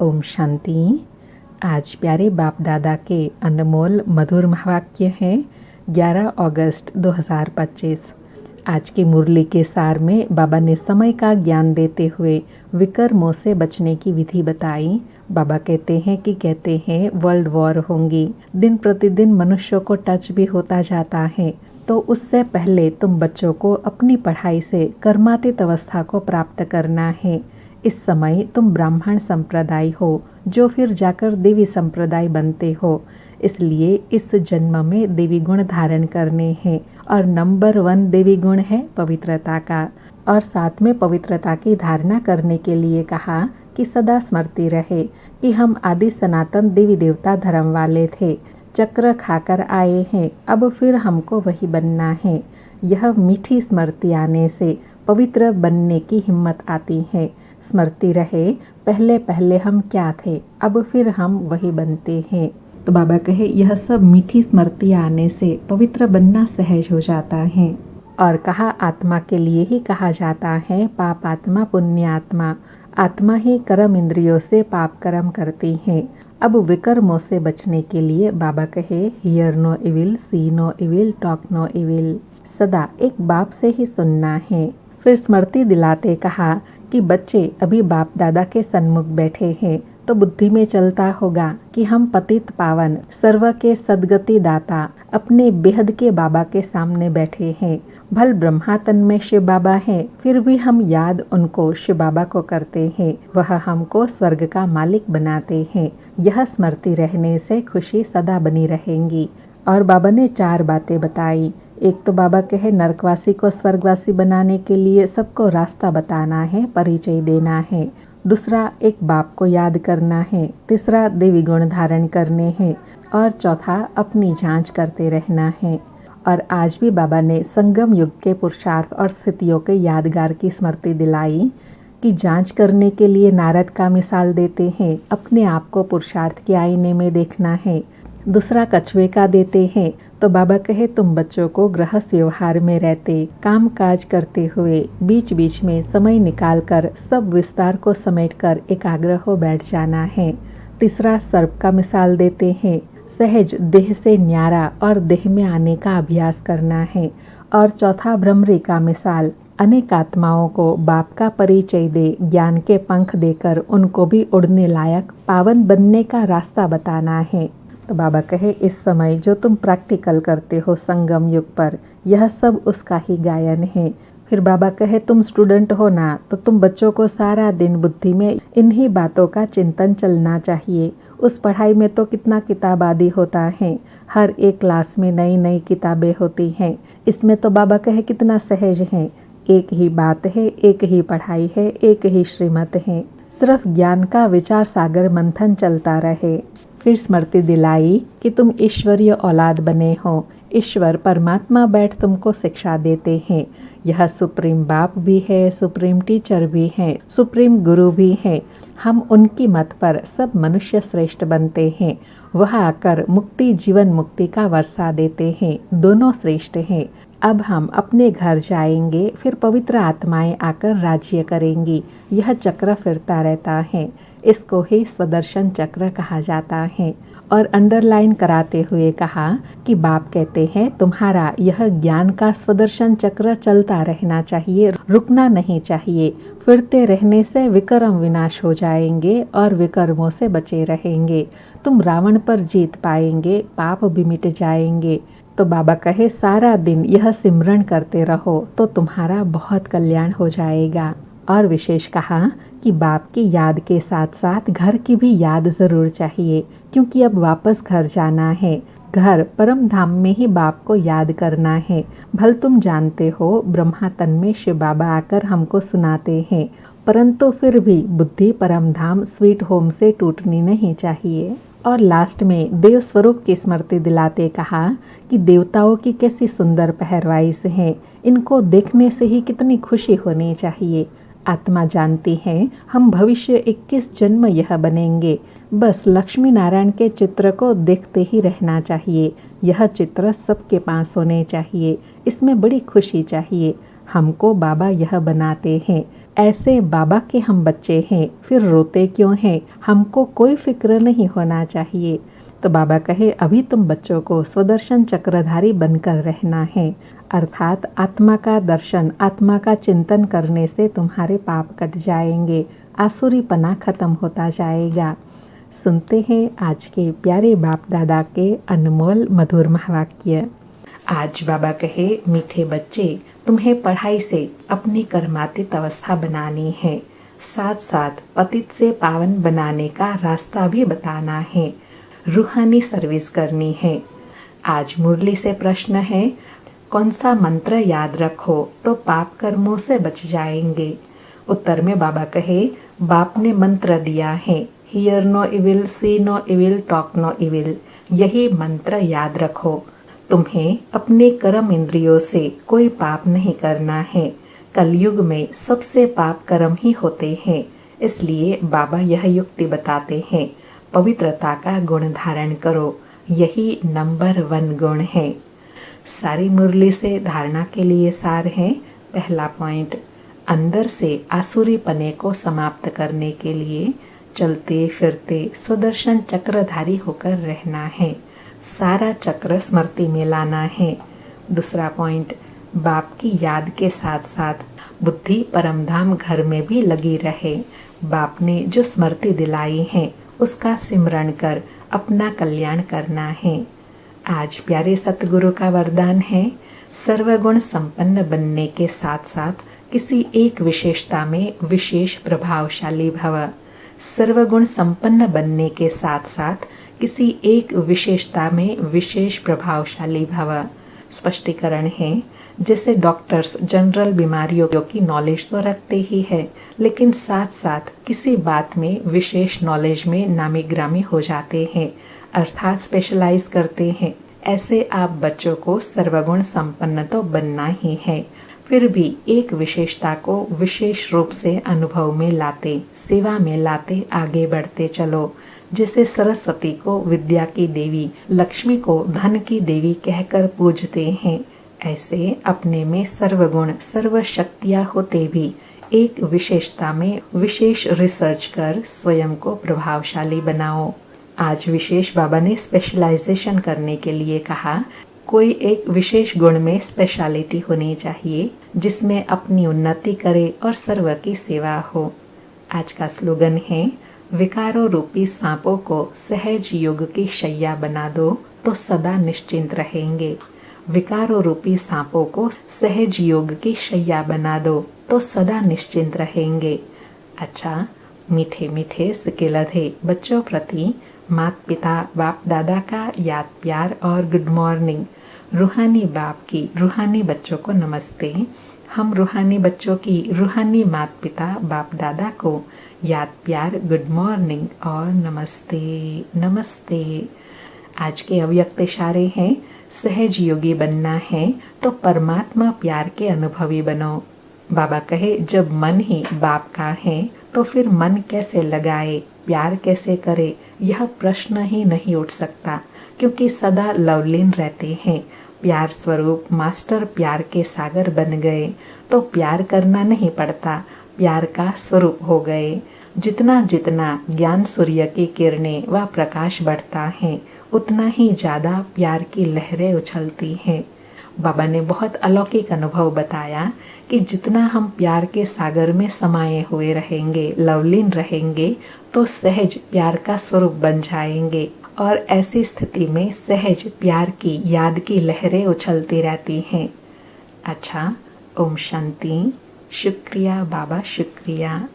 ओम शांति। आज प्यारे बाप दादा के अनमोल मधुर महावाक्य हैं 11 अगस्त 2025। आज की मुरली के सार में बाबा ने समय का ज्ञान देते हुए विकर्मों से बचने की विधि बताई। बाबा कहते हैं वर्ल्ड वॉर होंगी, दिन प्रतिदिन मनुष्यों को टच भी होता जाता है, तो उससे पहले तुम बच्चों को अपनी पढ़ाई से कर्मातीत अवस्था को प्राप्त करना है। इस समय तुम ब्राह्मण संप्रदाय हो, जो फिर जाकर देवी संप्रदाय बनते हो। इसलिए इस जन्म में देवी गुण धारण करने हैं और नंबर 1 देवी गुण है पवित्रता का। और साथ में पवित्रता की धारणा करने के लिए कहा कि सदा स्मृति रहे कि हम आदि सनातन देवी देवता धर्म वाले थे, चक्र खाकर आए हैं, अब फिर हमको वही बनना है। यह मीठी स्मृति आने से पवित्र बनने की हिम्मत आती है। स्मृति रहे पहले पहले हम क्या थे, अब फिर हम वही बनते हैं। तो बाबा कहे यह सब मीठी स्मृति आने से पवित्र बनना सहज हो जाता है। और कहा आत्मा के लिए ही कहा जाता है पाप आत्मा पुण्य आत्मा। आत्मा ही कर्म इंद्रियों से पाप कर्म करती है। अब विकर्मों से बचने के लिए बाबा कहे hear no evil, see no evil, talk no evil. सदा एक बाप से ही सुनना है। फिर स्मृति दिलाते कहा कि बच्चे अभी बाप दादा के सन्मुख बैठे हैं, तो बुद्धि में चलता होगा कि हम पतित पावन सर्व के सदगति दाता अपने बेहद के बाबा के सामने बैठे हैं। भल ब्रह्मा तन में शिव बाबा हैं, फिर भी हम याद उनको शिव बाबा को करते हैं। वह हमको स्वर्ग का मालिक बनाते हैं। यह स्मृति रहने से खुशी सदा बनी रहेंगी। और बाबा ने 4 बातें बताई। एक तो बाबा कहे नरकवासी को स्वर्गवासी बनाने के लिए सबको रास्ता बताना है, परिचय देना है। दूसरा एक बाप को याद करना है। तीसरा देवी गुण धारण करने हैं। और चौथा अपनी जांच करते रहना है। और आज भी बाबा ने संगम युग के पुरुषार्थ और स्थितियों के यादगार की स्मृति दिलाई कि जांच करने के लिए नारद का मिसाल देते हैं, अपने आप को पुरुषार्थ के आईने में देखना है। दूसरा कछुए का देते हैं, तो बाबा कहे तुम बच्चों को गृहस्थ व्यवहार में रहते, काम काज करते हुए बीच बीच में समय निकालकर सब विस्तार को समेटकर एकाग्र हो बैठ जाना है। तीसरा सर्प का मिसाल देते हैं, सहज देह से न्यारा और देह में आने का अभ्यास करना है। और चौथा भ्रमरी का मिसाल, अनेक आत्माओं को बाप का परिचय दे, ज्ञान के पंख देकर उनको भी उड़ने लायक पावन बनने का रास्ता बताना है। तो बाबा कहे इस समय जो तुम प्रैक्टिकल करते हो संगम युग पर, यह सब उसका ही गायन है। फिर बाबा कहे तुम स्टूडेंट हो ना, तो तुम बच्चों को सारा दिन बुद्धि में इन्हीं बातों का चिंतन चलना चाहिए। उस पढ़ाई में तो कितना किताब आदि होता है, हर एक क्लास में नई नई किताबें होती हैं। इसमें तो बाबा कहे कितना सहज है, एक ही बात है, एक ही पढ़ाई है, एक ही श्रीमत है, सिर्फ ज्ञान का विचार सागर मंथन चलता रहे। फिर स्मृति दिलाई कि तुम ईश्वरीय औलाद बने हो। ईश्वर परमात्मा बैठ तुमको शिक्षा देते हैं। यह सुप्रीम बाप भी है, सुप्रीम टीचर भी है, सुप्रीम गुरु भी है। हम उनकी मत पर सब मनुष्य श्रेष्ठ बनते हैं। वह आकर मुक्ति जीवन मुक्ति का वर्षा देते हैं, दोनों श्रेष्ठ हैं। अब हम अपने घर जाएंगे, फिर पवित्र आत्माएं आकर राज्य करेंगी। यह चक्र फिरता रहता है। इसको ही स्वदर्शन चक्र कहा जाता है। और अंडरलाइन कराते हुए कहा कि बाप कहते हैं तुम्हारा यह ज्ञान का स्वदर्शन चक्र चलता रहना चाहिए, रुकना नहीं चाहिए। फिरते रहने से विकर्म विनाश हो जाएंगे और विकर्मों से बचे रहेंगे। तुम रावण पर जीत पाएंगे, पाप भी मिट जाएंगे। तो बाबा कहे सारा दिन यह सिमरन करते रहो तो तुम्हारा बहुत कल्याण हो जाएगा। और विशेष कहा कि बाप की याद के साथ साथ घर की भी याद जरूर चाहिए, क्योंकि अब वापस घर जाना है। घर परम धाम में ही बाप को याद करना है। भल तुम जानते हो ब्रह्मा तन में शिव बाबा आकर हमको सुनाते हैं, परंतु फिर भी बुद्धि परम धाम स्वीट होम से टूटनी नहीं चाहिए। और लास्ट में देव स्वरूप की स्मृति दिलाते कहा कि देवताओं की कैसी सुंदर पहरवाइश है, इनको देखने से ही कितनी खुशी होनी चाहिए। आत्मा जानती है हम भविष्य 21 जन्म यह बनेंगे। बस लक्ष्मी नारायण के चित्र को देखते ही रहना चाहिए। यह चित्र सबके पास होने चाहिए, इसमें बड़ी खुशी चाहिए। हमको बाबा यह बनाते हैं, ऐसे बाबा के हम बच्चे हैं, फिर रोते क्यों हैं? हमको कोई फिक्र नहीं होना चाहिए। तो बाबा कहे, अभी तुम बच्चों को स्वदर्शन चक्रधारी बनकर रहना है, अर्थात आत्मा का दर्शन, आत्मा का चिंतन करने से तुम्हारे पाप कट जाएंगे, आसुरीपना खत्म होता जाएगा। सुनते हैं आज के प्यारे बाप दादा के अनमोल मधुर महावाक्य। आज बाबा कहे, मीठे बच्चे, तुम्हें पढ़ाई से अपनी कर्मातीत अवस्था बनानी है, साथ साथ पतित से पावन बनाने का रास्ता भी बताना है, रूहानी सर्विस करनी है। आज मुरली से प्रश्न है, कौन सा मंत्र याद रखो तो पाप कर्मों से बच जाएंगे? उत्तर में बाबा कहे, बाप ने मंत्र दिया है, hear no evil, see no evil, talk no evil. यही मंत्र याद रखो। तुम्हें अपने कर्म इंद्रियों से कोई पाप नहीं करना है। कलयुग में सबसे पाप कर्म ही होते हैं। इसलिए बाबा यह युक्ति बताते हैं, पवित्रता का गुण धारण करो, यही नंबर 1 गुण है। सारी मुरली से धारणा के लिए सार है। पहला पॉइंट, अंदर से आसुरी पने को समाप्त करने के लिए चलते फिरते सुदर्शन चक्रधारी होकर रहना है, सारा चक्र स्मृति में लाना है। दूसरा पॉइंट, बाप की याद के साथ साथ बुद्धि परमधाम घर में भी लगी रहे। बाप ने जो स्मृति दिलाई है उसका सिमरण कर अपना कल्याण करना है। आज प्यारे सतगुरु का वरदान है, सर्वगुण संपन्न बनने के साथ साथ किसी एक विशेषता में विशेष प्रभावशाली भव। सर्वगुण संपन्न बनने के साथ साथ किसी एक विशेषता में विशेष प्रभावशाली भव। स्पष्टीकरण है, जैसे डॉक्टर्स जनरल बीमारियों की नॉलेज तो रखते ही है, लेकिन साथ साथ किसी बात में विशेष नॉलेज में नामी ग्रामी हो जाते हैं, अर्थात स्पेशलाइज करते हैं। ऐसे आप बच्चों को सर्वगुण संपन्न तो बनना ही है, फिर भी एक विशेषता को विशेष रूप से अनुभव में लाते, सेवा में लाते आगे बढ़ते चलो। जैसे सरस्वती को विद्या की देवी, लक्ष्मी को धन की देवी कहकर पूजते हैं, ऐसे अपने में सर्वगुण सर्व शक्तियाँ होते भी एक विशेषता में विशेष रिसर्च कर स्वयं को प्रभावशाली बनाओ। आज विशेष बाबा ने स्पेशलाइजेशन करने के लिए कहा, कोई एक विशेष गुण में स्पेशलिटी होनी चाहिए जिसमें अपनी उन्नति करे और सर्व की सेवा हो। आज का स्लोगन है, विकारों रूपी सांपों को सहज योग की शैया बना दो तो सदा निश्चिंत रहेंगे। विकारों रूपी सांपों को सहज योग की शैया बना दो तो सदा निश्चिंत रहेंगे। अच्छा, मीठे मीठे सिकेलधे बच्चों प्रति माता पिता बाप दादा का याद प्यार और गुड मॉर्निंग। रूहानी बाप की रूहानी बच्चों को नमस्ते। हम रूहानी बच्चों की रूहानी माता पिता बाप दादा को याद प्यार गुड मॉर्निंग और नमस्ते नमस्ते। आज के अव्यक्त इशारे हैं, सहज योगी बनना है तो परमात्मा प्यार के अनुभवी बनो। बाबा कहे, जब मन ही बाप का है तो फिर मन कैसे लगाए, प्यार कैसे करे, यह प्रश्न ही नहीं उठ सकता, क्योंकि सदा लवलीन रहते हैं। प्यार स्वरूप मास्टर प्यार के सागर बन गए तो प्यार करना नहीं पड़ता, प्यार का स्वरूप हो गए। जितना जितना ज्ञान सूर्य की किरणें व प्रकाश बढ़ता है, उतना ही ज़्यादा प्यार की लहरें उछलती हैं। बाबा ने बहुत अलौकिक अनुभव बताया कि जितना हम प्यार के सागर में समाये हुए रहेंगे, लवलीन रहेंगे, तो सहज प्यार का स्वरूप बन जाएंगे और ऐसी स्थिति में सहज प्यार की याद की लहरें उछलती रहती हैं। अच्छा, ओम शांति। शुक्रिया बाबा, शुक्रिया।